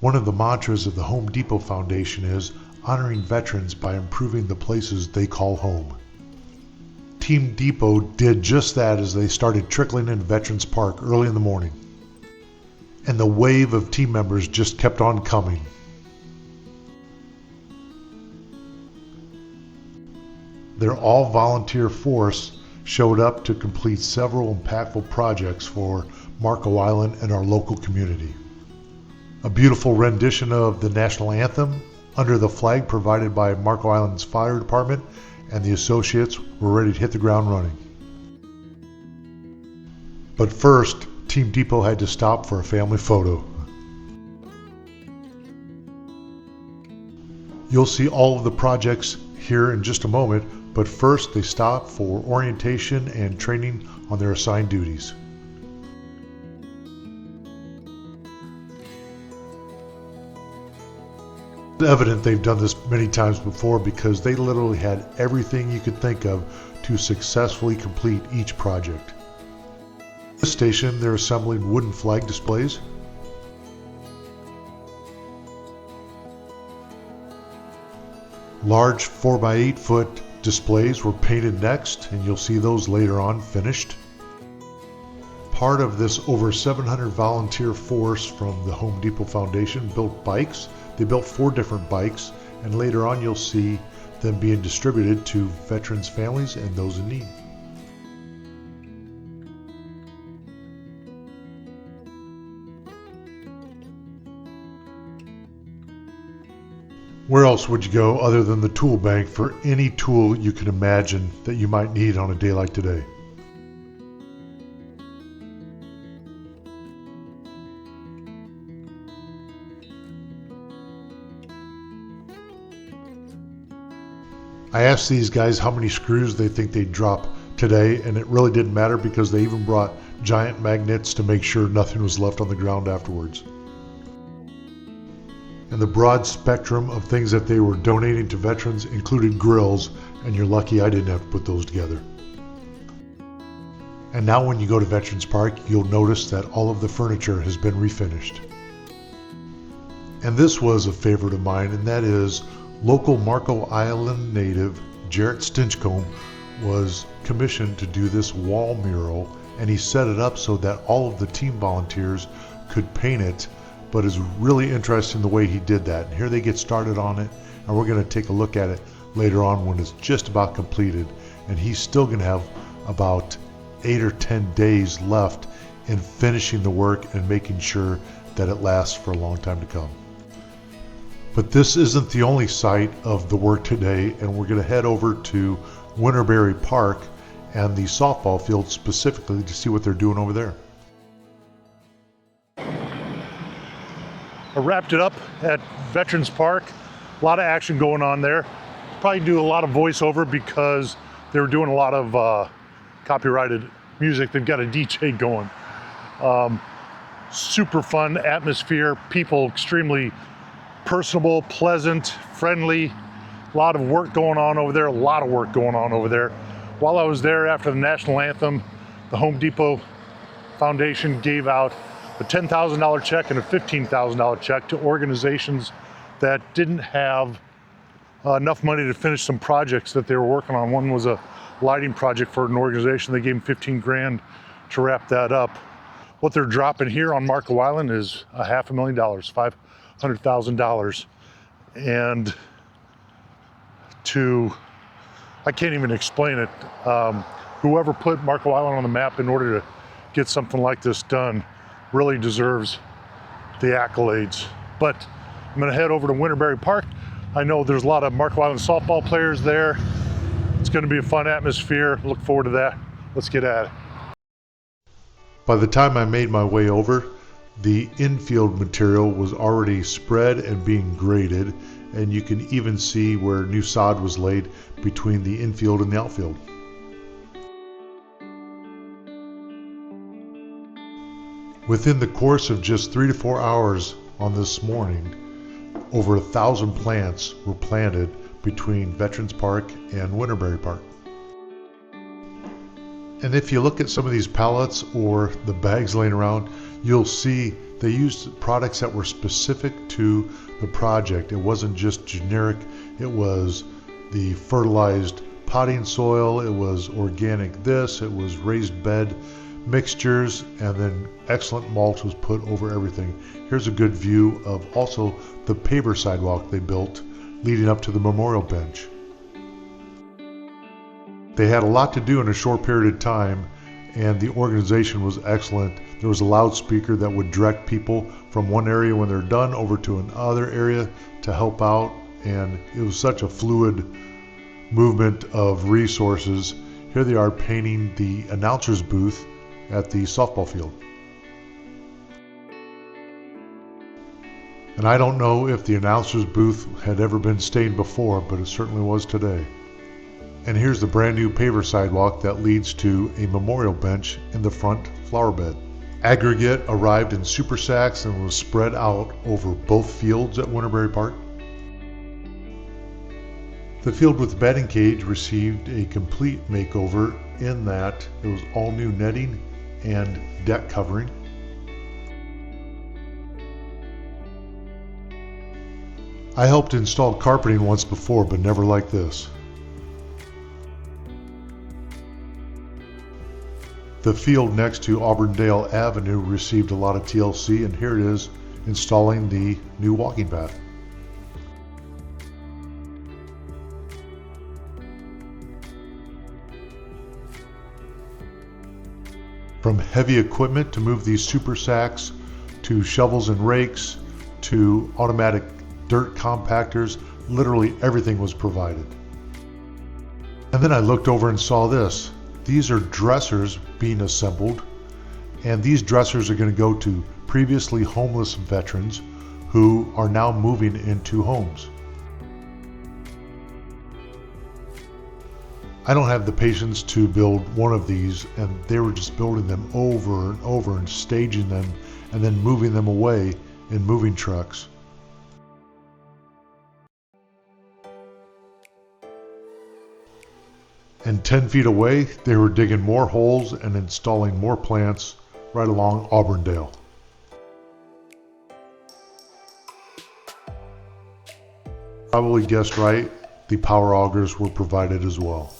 One of the mantras of the Home Depot Foundation is honoring veterans by improving the places they call home. Team Depot did just that as they started trickling into Veterans Park early in the morning. And the wave of team members just kept on coming. Their all-volunteer force showed up to complete several impactful projects for Marco Island and our local community. A beautiful rendition of the national anthem under the flag provided by Marco Island's fire department, and the associates were ready to hit the ground running. But first, Team Depot had to stop for a family photo. You'll see all of the projects here in just a moment, but first they stop for orientation and training on their assigned duties. It's evident they've done this many times before because they literally had everything you could think of to successfully complete each project. At this station, they're assembling wooden flag displays. Large 4x8 foot displays were painted next, and you'll see those later on finished. Part of this over 700 volunteer force from the Home Depot Foundation built bikes. They built 4 different bikes, and later on you'll see them being distributed to veterans' families and those in need. Where else would you go other than the tool bank for any tool you can imagine that you might need on a day like today? I asked these guys how many screws they think they'd drop today, and it really didn't matter because they even brought giant magnets to make sure nothing was left on the ground afterwards. And the broad spectrum of things that they were donating to veterans included grills, and you're lucky I didn't have to put those together. And now when you go to Veterans Park, you'll notice that all of the furniture has been refinished. And this was a favorite of mine, and that is local Marco Island native Jarrett Stinchcomb was commissioned to do this wall mural, and he set it up so that all of the team volunteers could paint it, but it's really interesting the way he did that. And here they get started on it, and we're going to take a look at it later on when it's just about completed, and he's still going to have about 8 or 10 days left in finishing the work and making sure that it lasts for a long time to come. But this isn't the only site of the work today, and we're going to head over to Winterberry Park and the softball field specifically to see what they're doing over there. I wrapped it up at Veterans Park. A lot of action going on there. Probably do a lot of voiceover because they were doing a lot of copyrighted music. They've got a DJ going. Super fun atmosphere. People extremely personable, pleasant, friendly. A lot of work going on over there. While I was there after the national anthem, the Home Depot Foundation gave out a $10,000 check and a $15,000 check to organizations that didn't have enough money to finish some projects that they were working on. One was a lighting project for an organization. They gave them 15 grand to wrap that up. What they're dropping here on Marco Island is $500,000, $500,000. And I can't even explain it. Whoever put Marco Island on the map in order to get something like this done really deserves the accolades. But I'm gonna head over to Winterberry Park. I know there's a lot of Marco Island softball players there. It's gonna be a fun atmosphere. Look forward to that. Let's get at it. By the time I made my way over, the infield material was already spread and being graded, and you can even see where new sod was laid between the infield and the outfield. Within the course of just 3 to 4 hours on this morning, over 1,000 plants were planted between Veterans Park and Winterberry Park. And if you look at some of these pallets or the bags laying around, you'll see They used products that were specific to the project. It wasn't just generic. It was the fertilized potting soil, it was organic this, it was raised bed mixtures, and then excellent mulch was put over everything. Here's a good view of also the paver sidewalk they built leading up to the memorial bench. They had a lot to do in a short period of time, and the organization was excellent. There was a loudspeaker that would direct people from one area when they're done over to another area to help out, and it was such a fluid movement of resources. Here they are painting the announcer's booth at the softball field. And I don't know if the announcer's booth had ever been stained before, but it certainly was today. And here's the brand new paver sidewalk that leads to a memorial bench in the front flower bed. Aggregate arrived in super sacks and was spread out over both fields at Winterberry Park. The field with the batting cage received a complete makeover in that it was all new netting and deck covering. I helped install carpeting once before, but never like this. The field next to Auburndale Avenue received a lot of TLC, and here it is installing the new walking path. From heavy equipment to move these super sacks, to shovels and rakes, to automatic dirt compactors, literally everything was provided. And then I looked over and saw this. These are dressers being assembled, and these dressers are going to go to previously homeless veterans who are now moving into homes. I don't have the patience to build one of these, and they were just building them over and over and staging them and then moving them away in moving trucks. And 10 feet away, they were digging more holes and installing more plants right along Auburndale. Probably guessed right, the power augers were provided as well.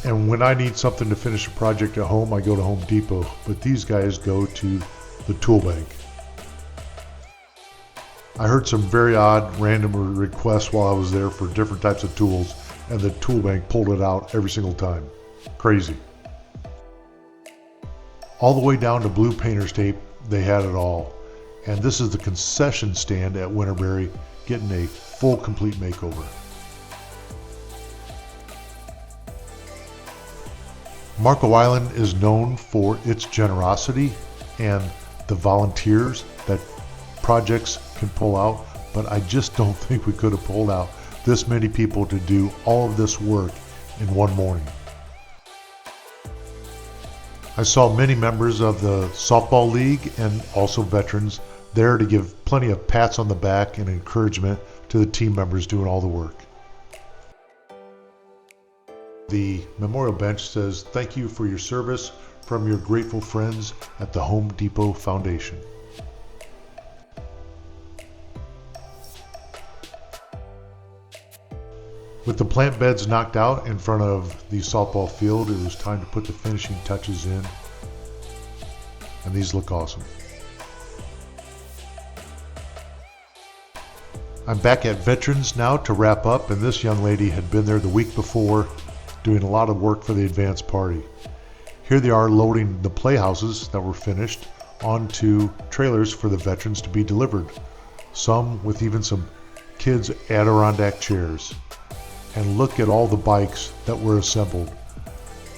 And when I need something to finish a project at home, I go to Home Depot, but these guys go to the tool bank. I heard some very odd random requests while I was there for different types of tools, and the tool bank pulled it out every single time. Crazy. All the way down to blue painter's tape, they had it all. And this is the concession stand at Winterberry, getting a full complete makeover. Marco Island is known for its generosity and the volunteers that projects can pull out, but I just don't think we could have pulled out this many people to do all of this work in one morning. I saw many members of the softball league and also veterans there to give plenty of pats on the back and encouragement to the team members doing all the work. The memorial bench says, "Thank you for your service from your grateful friends at the Home Depot Foundation." With the plant beds knocked out in front of the softball field, it was time to put the finishing touches in. And these look awesome. I'm back at Veterans now to wrap up, and this young lady had been there the week before doing a lot of work for the advance party. Here they are loading the playhouses that were finished onto trailers for the veterans to be delivered, some with even some kids' Adirondack chairs. And look at all the bikes that were assembled.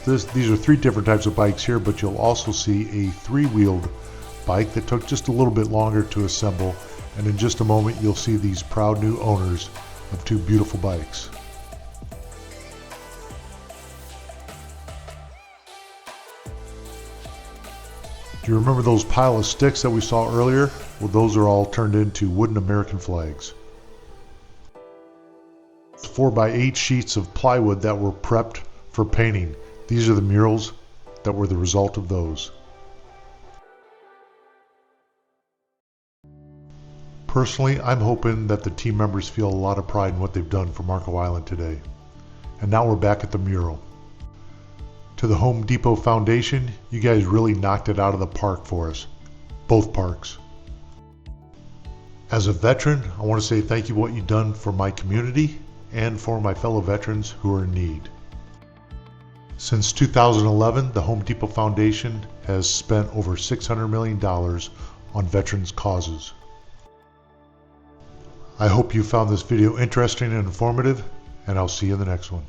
These are three different types of bikes here, but you'll also see a three-wheeled bike that took just a little bit longer to assemble, and in just a moment you'll see these proud new owners of two beautiful bikes. Do you remember those pile of sticks that we saw earlier? Well, those are all turned into wooden American flags. 4x8 sheets of plywood that were prepped for painting. These are the murals that were the result of those. Personally, I'm hoping that the team members feel a lot of pride in what they've done for Marco Island today. And now we're back at the mural. To the Home Depot Foundation, you guys really knocked it out of the park for us. Both parks. As a veteran, I want to say thank you for what you've done for my community and for my fellow veterans who are in need. Since 2011, the Home Depot Foundation has spent over $600 million on veterans causes. I hope you found this video interesting and informative, and I'll see you in the next one.